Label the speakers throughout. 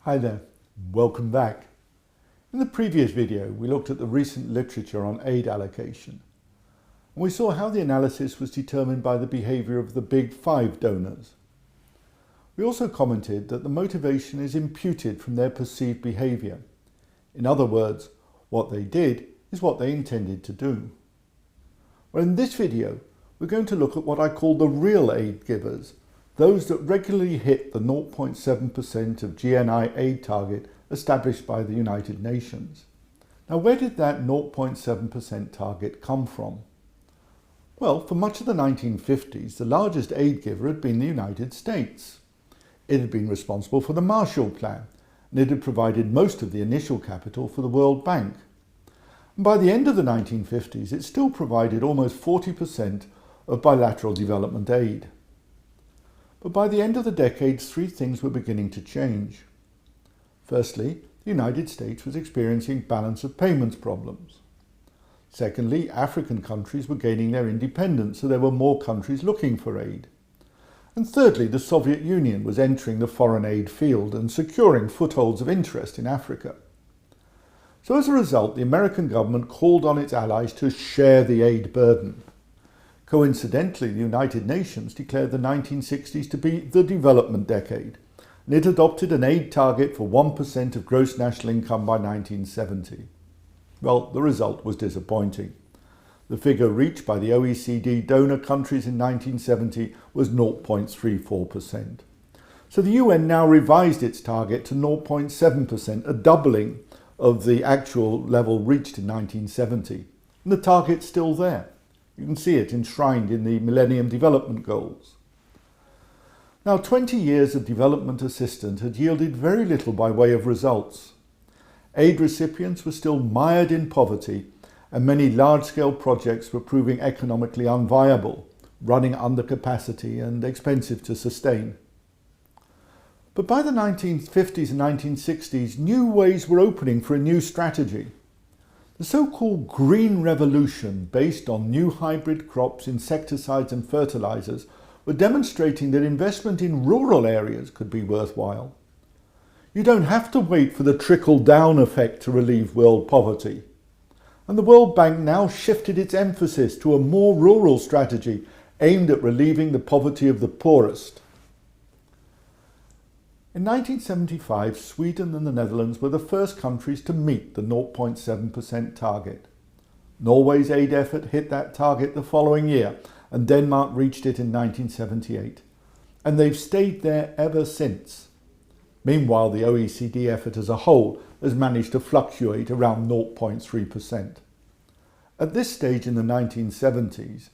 Speaker 1: Hi there, welcome back. In the previous video, we looked at the recent literature on aid allocation, and we saw how the analysis was determined by the behaviour of the big five donors. We also commented that the motivation is imputed from their perceived behaviour. In other words, what they did is what they intended to do. Well, in this video, we're going to look at what I call the real aid givers, those that regularly hit the 0.7% of GNI aid target established by the United Nations. Now, where did that 0.7% target come from? Well, for much of the 1950s, the largest aid giver had been the United States. It had been responsible for the Marshall Plan, and it had provided most of the initial capital for the World Bank. And by the end of the 1950s, it still provided almost 40% of bilateral development aid. But by the end of the decade, three things were beginning to change. Firstly, the United States was experiencing balance of payments problems. Secondly, African countries were gaining their independence, so there were more countries looking for aid. And thirdly, the Soviet Union was entering the foreign aid field and securing footholds of interest in Africa. So as a result, the American government called on its allies to share the aid burden. Coincidentally, the United Nations declared the 1960s to be the development decade, and it adopted an aid target for 1% of gross national income by 1970. Well, the result was disappointing. The figure reached by the OECD donor countries in 1970 was 0.34%. So the UN now revised its target to 0.7%, a doubling of the actual level reached in 1970. And the target's still there. You can see it enshrined in the Millennium Development Goals. Now, 20 years of development assistance had yielded very little by way of results. Aid recipients were still mired in poverty, and many large-scale projects were proving economically unviable, running under capacity and expensive to sustain. But by the 1950s and 1960s, new ways were opening for a new strategy. The so-called Green Revolution, based on new hybrid crops, insecticides and fertilizers, were demonstrating that investment in rural areas could be worthwhile. You don't have to wait for the trickle-down effect to relieve world poverty. And the World Bank now shifted its emphasis to a more rural strategy aimed at relieving the poverty of the poorest. In 1975, Sweden and the Netherlands were the first countries to meet the 0.7% target. Norway's aid effort hit that target the following year, and Denmark reached it in 1978. And they've stayed there ever since. Meanwhile, the OECD effort as a whole has managed to fluctuate around 0.3%. At this stage in the 1970s,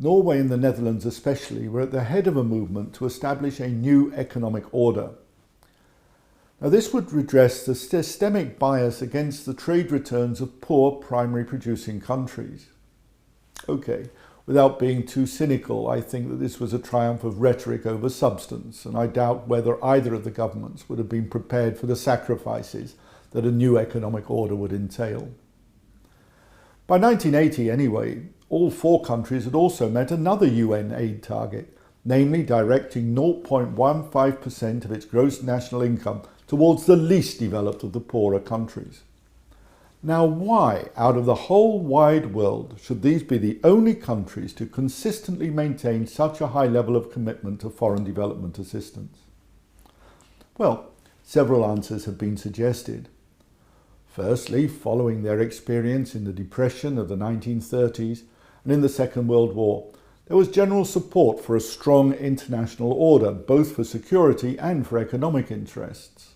Speaker 1: Norway and the Netherlands especially were at the head of a movement to establish a new economic order. Now, this would redress the systemic bias against the trade returns of poor primary producing countries. Okay, without being too cynical, I think that this was a triumph of rhetoric over substance, and I doubt whether either of the governments would have been prepared for the sacrifices that a new economic order would entail. By 1980, anyway, all four countries had also met another UN aid target, namely directing 0.15% of its gross national income towards the least developed of the poorer countries. Now, why, out of the whole wide world, should these be the only countries to consistently maintain such a high level of commitment to foreign development assistance? Well, several answers have been suggested. Firstly, following their experience in the Depression of the 1930s and in the Second World War, there was general support for a strong international order, both for security and for economic interests.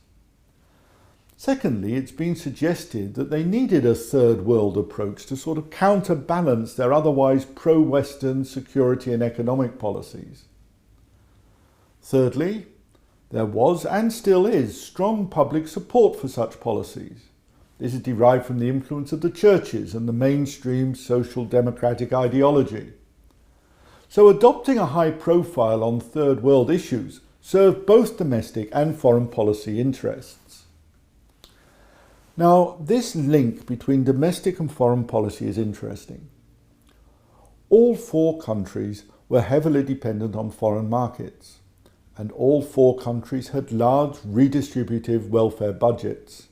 Speaker 1: Secondly, it's been suggested that they needed a third world approach to sort of counterbalance their otherwise pro-Western security and economic policies. Thirdly, there was and still is strong public support for such policies. This is derived from the influence of the churches and the mainstream social democratic ideology. So adopting a high profile on third world issues served both domestic and foreign policy interests. Now, this link between domestic and foreign policy is interesting. All four countries were heavily dependent on foreign markets. and all 4 countries had large redistributive welfare budgets.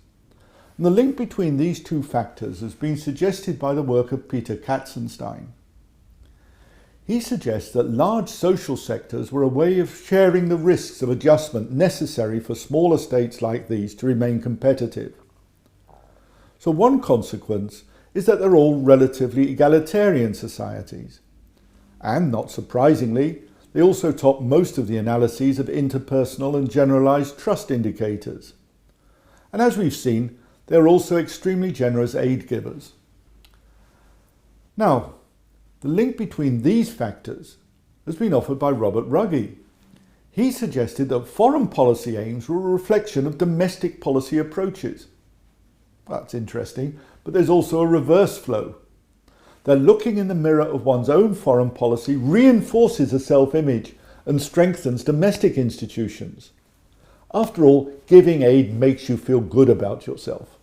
Speaker 1: And the link between these 2 factors has been suggested by the work of Peter Katzenstein. He suggests that large social sectors were a way of sharing the risks of adjustment necessary for smaller states like these to remain competitive. So one consequence is that they're all relatively egalitarian societies. And not surprisingly, they also top most of the analyses of interpersonal and generalized trust indicators. And as we've seen, they're also extremely generous aid givers. Now, the link between these factors has been offered by Rugg. He suggested that foreign policy aims were a reflection of domestic policy approaches. That's interesting, but there's also a reverse flow. That looking in the mirror of one's own foreign policy reinforces a self-image and strengthens domestic institutions. After all, giving aid makes you feel good about yourself.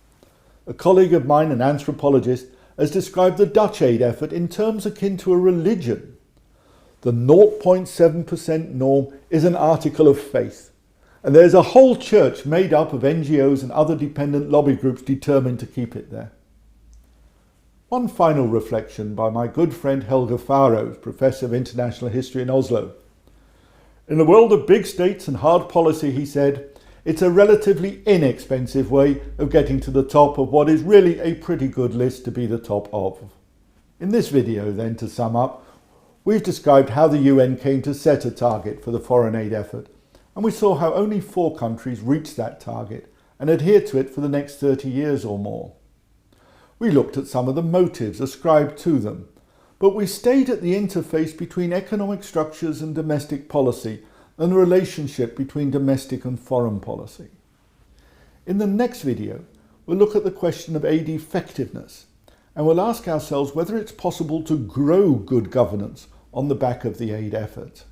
Speaker 1: A colleague of mine, an anthropologist, has described the Dutch aid effort in terms akin to a religion. The 0.7% norm is an article of faith, and there's a whole church made up of NGOs and other dependent lobby groups determined to keep it there. One final reflection by my good friend Helge Faroes, Professor of International History in Oslo. In the world of big states and hard policy, he said, it's a relatively inexpensive way of getting to the top of what is really a pretty good list to be the top of. In this video then, to sum up, we've described how the UN came to set a target for the foreign aid effort, and we saw how only 4 countries reached that target and adhered to it for the next 30 years or more. We looked at some of the motives ascribed to them, but we stayed at the interface between economic structures and domestic policy and the relationship between domestic and foreign policy. In the next video, we'll look at the question of aid effectiveness, and we'll ask ourselves whether it's possible to grow good governance on the back of the aid effort.